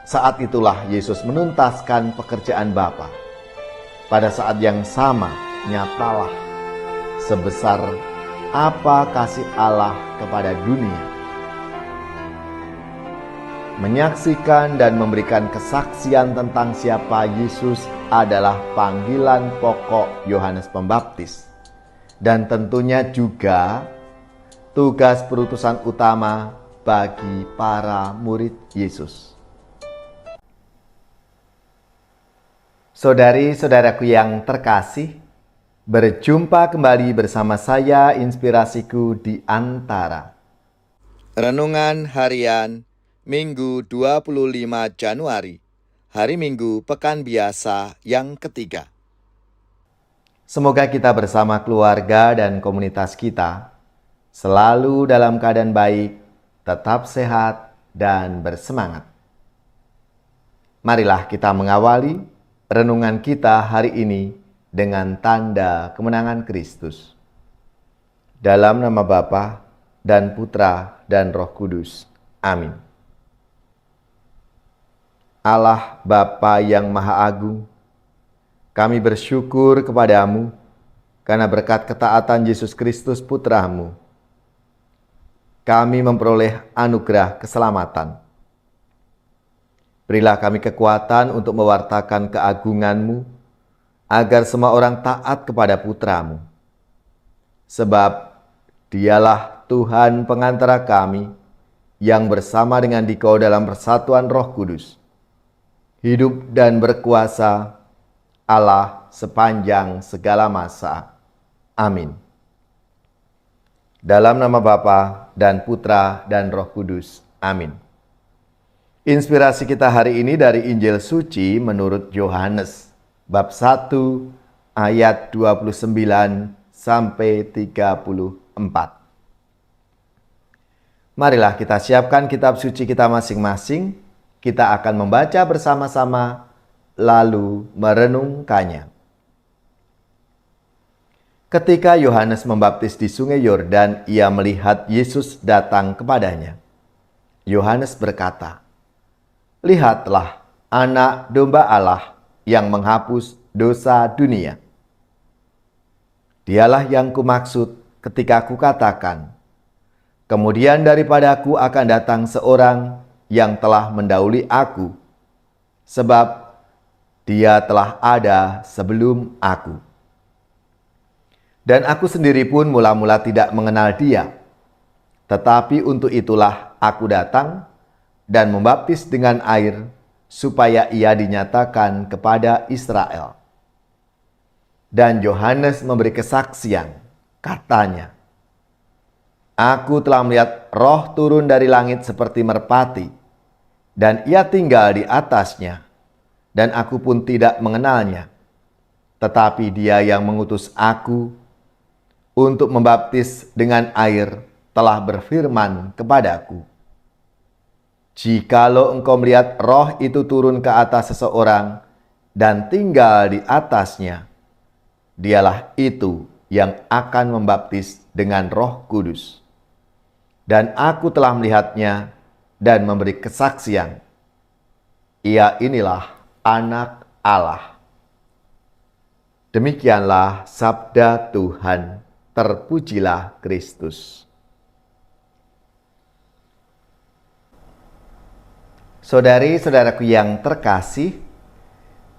Saat itulah Yesus menuntaskan pekerjaan Bapa. Pada saat yang sama, nyatalah sebesar apa kasih Allah kepada dunia. Menyaksikan dan memberikan kesaksian tentang siapa Yesus adalah panggilan pokok Yohanes Pembaptis. Dan tentunya juga tugas perutusan utama bagi para murid Yesus. Saudari-saudaraku yang terkasih, berjumpa kembali bersama saya Inspirasiku di Antara. Renungan Harian Minggu 25 Januari, hari Minggu Pekan Biasa yang ketiga. Semoga kita bersama keluarga dan komunitas kita selalu dalam keadaan baik, tetap sehat, dan bersemangat. Marilah kita mengawali renungan kita hari ini dengan tanda kemenangan Kristus. Dalam nama Bapa dan Putra dan Roh Kudus. Amin. Allah Bapa yang Maha Agung, kami bersyukur kepadamu karena berkat ketaatan Yesus Kristus Putra-Mu, kami memperoleh anugerah keselamatan. Berilah kami kekuatan untuk mewartakan keagungan-Mu, agar semua orang taat kepada Putra-Mu. Sebab Dialah Tuhan pengantara kami, yang bersama dengan Dikau dalam persatuan Roh Kudus, hidup dan berkuasa Allah sepanjang segala masa. Amin. Dalam nama Bapa dan Putra dan Roh Kudus. Amin. Inspirasi kita hari ini dari Injil Suci menurut Yohanes, bab 1 ayat 29 sampai 34. Marilah kita siapkan kitab suci kita masing-masing. Kita akan membaca bersama-sama lalu merenungkannya. Ketika Yohanes membaptis di Sungai Yordan, ia melihat Yesus datang kepadanya. Yohanes berkata, "Lihatlah anak domba Allah yang menghapus dosa dunia. Dialah yang kumaksud ketika kukatakan, kemudian daripadaku akan datang seorang yang telah mendahului aku, sebab dia telah ada sebelum aku. Dan aku sendiri pun mula-mula tidak mengenal dia, tetapi untuk itulah aku datang dan membaptis dengan air, supaya ia dinyatakan kepada Israel." Dan Yohanes memberi kesaksian, katanya, "Aku telah melihat Roh turun dari langit seperti merpati, dan ia tinggal di atasnya, dan aku pun tidak mengenalnya. Tetapi dia yang mengutus aku untuk membaptis dengan air telah berfirman kepadaku, jikalau engkau melihat Roh itu turun ke atas seseorang dan tinggal di atasnya, dialah itu yang akan membaptis dengan Roh Kudus. Dan aku telah melihatnya dan memberi kesaksian. Ia inilah Anak Allah." Demikianlah sabda Tuhan. Terpujilah Kristus. Saudari-saudaraku yang terkasih,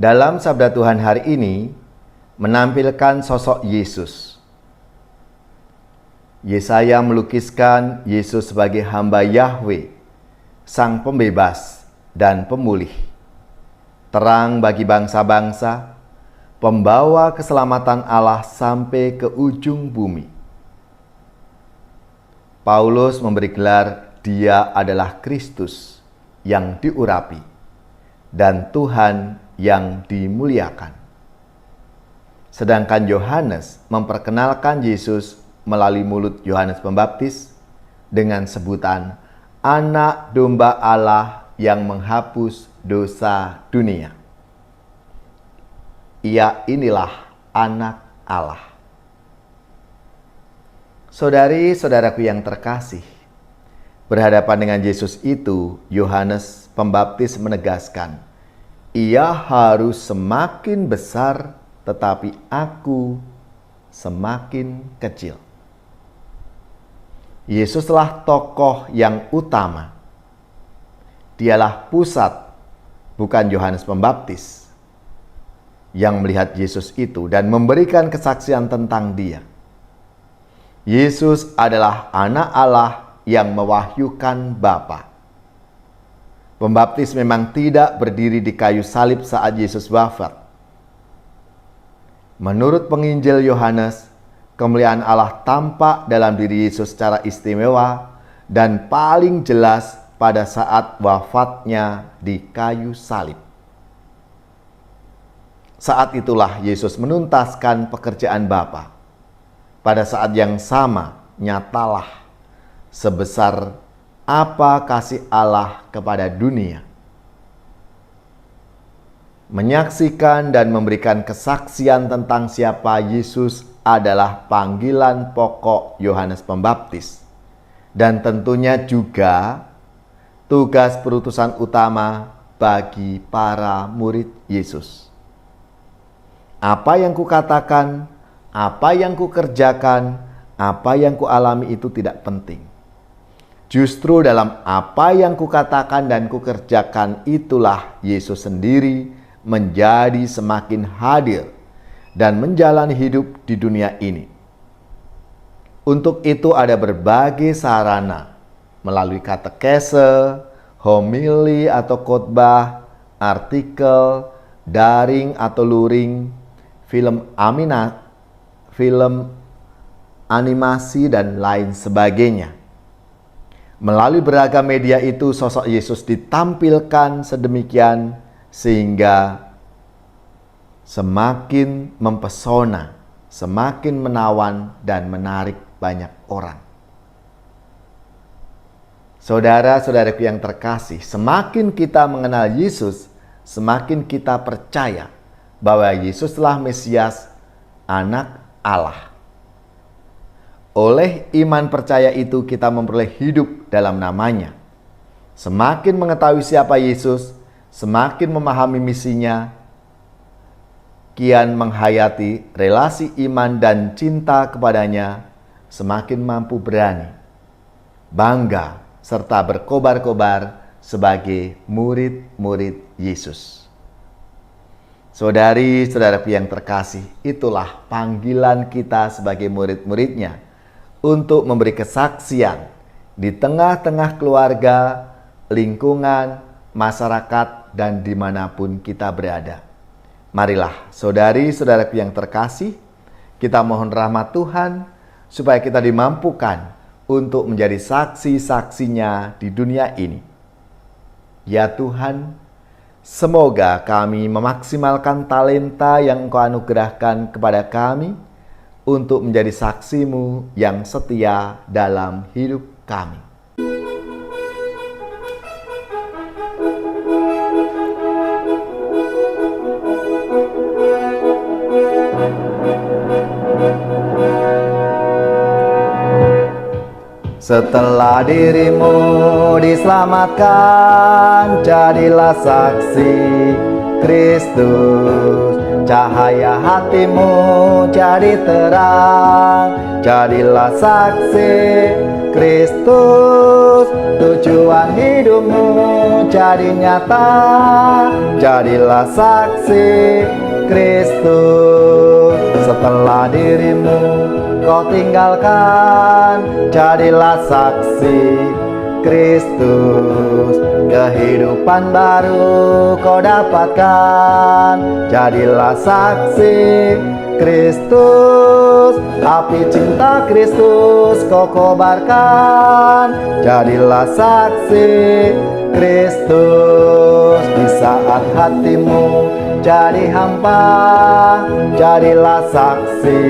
dalam sabda Tuhan hari ini menampilkan sosok Yesus. Yesaya melukiskan Yesus sebagai hamba Yahweh, Sang Pembebas dan Pemulih, terang bagi bangsa-bangsa, pembawa keselamatan Allah sampai ke ujung bumi. Paulus memberi gelar Dia adalah Kristus yang diurapi dan Tuhan yang dimuliakan. Sedangkan Yohanes memperkenalkan Yesus melalui mulut Yohanes Pembaptis dengan sebutan Anak Domba Allah yang menghapus dosa dunia. Ia inilah Anak Allah. Saudari-saudaraku yang terkasih, berhadapan dengan Yesus itu, Yohanes Pembaptis menegaskan, "Ia harus semakin besar, tetapi aku semakin kecil." Yesuslah tokoh yang utama. Dialah pusat, bukan Yohanes Pembaptis, yang melihat Yesus itu dan memberikan kesaksian tentang Dia. Yesus adalah anak Allah yang mewahyukan Bapa. Pembaptis memang tidak berdiri di kayu salib saat Yesus wafat. Menurut penginjil Yohanes, kemuliaan Allah tampak dalam diri Yesus secara istimewa dan paling jelas pada saat wafatnya di kayu salib. Saat itulah Yesus menuntaskan pekerjaan Bapa. Pada saat yang sama, nyatalah sebesar apa kasih Allah kepada dunia. Menyaksikan dan memberikan kesaksian tentang siapa Yesus adalah panggilan pokok Yohanes Pembaptis, dan tentunya juga tugas perutusan utama bagi para murid Yesus. Apa yang kukatakan, apa yang kukerjakan, apa yang kualami itu tidak penting. Justru dalam apa yang kukatakan dan kukerjakan itulah Yesus sendiri menjadi semakin hadir dan menjalani hidup di dunia ini. Untuk itu ada berbagai sarana melalui katekese, homili atau khotbah, artikel, daring atau luring, film animasi, dan lain sebagainya. Melalui beragam media itu, sosok Yesus ditampilkan sedemikian sehingga semakin mempesona, semakin menawan dan menarik banyak orang. Saudara-saudaraku yang terkasih, semakin kita mengenal Yesus, semakin kita percaya bahwa Yesuslah Mesias, Anak Allah. Oleh iman percaya itu kita memperoleh hidup dalam namanya. Semakin mengetahui siapa Yesus, semakin memahami misinya, kian menghayati relasi iman dan cinta kepadanya, semakin mampu berani, bangga, serta berkobar-kobar sebagai murid-murid Yesus. Saudari-saudaraku yang terkasih, itulah panggilan kita sebagai murid-muridnya untuk memberi kesaksian di tengah-tengah keluarga, lingkungan, masyarakat, dan dimanapun kita berada. Marilah saudari-saudaraku yang terkasih, kita mohon rahmat Tuhan supaya kita dimampukan untuk menjadi saksi-saksinya di dunia ini. Ya Tuhan, semoga kami memaksimalkan talenta yang Engkau anugerahkan kepada kami untuk menjadi saksi-Mu yang setia dalam hidup kami. Setelah dirimu diselamatkan, jadilah saksi Kristus. Cahaya hatimu jadi terang, jadilah saksi Kristus. Tujuan hidupmu jadi nyata, jadilah saksi Kristus. Setelah dirimu kau tinggalkan, jadilah saksi Kristus. Kehidupan baru kau dapatkan, jadilah saksi Kristus. Api cinta Kristus kau kobarkan, jadilah saksi Kristus. Di saat hatimu jadi hampa, jadilah saksi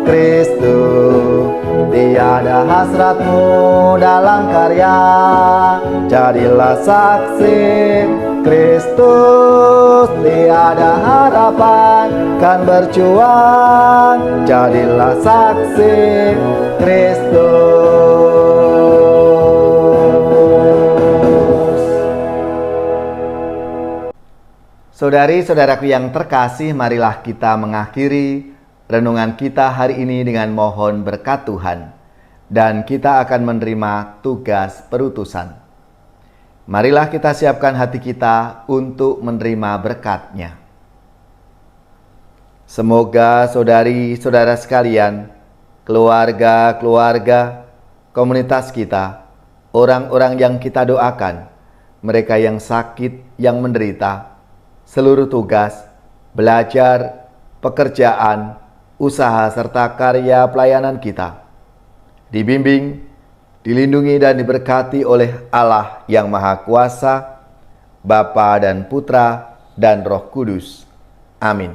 Kristus. Tiada hasratmu dalam karya, jadilah saksi Kristus. Tiada harapan kan berjuang, jadilah saksi Kristus. Saudari-saudaraku yang terkasih, marilah kita mengakhiri renungan kita hari ini dengan mohon berkat Tuhan. Dan kita akan menerima tugas perutusan. Marilah kita siapkan hati kita untuk menerima berkat-Nya. Semoga saudari-saudara sekalian, keluarga-keluarga, komunitas kita, orang-orang yang kita doakan, mereka yang sakit, yang menderita, seluruh tugas, belajar, pekerjaan, usaha, serta karya pelayanan kita dibimbing, dilindungi dan diberkati oleh Allah yang Maha Kuasa, Bapa dan Putra dan Roh Kudus. Amin.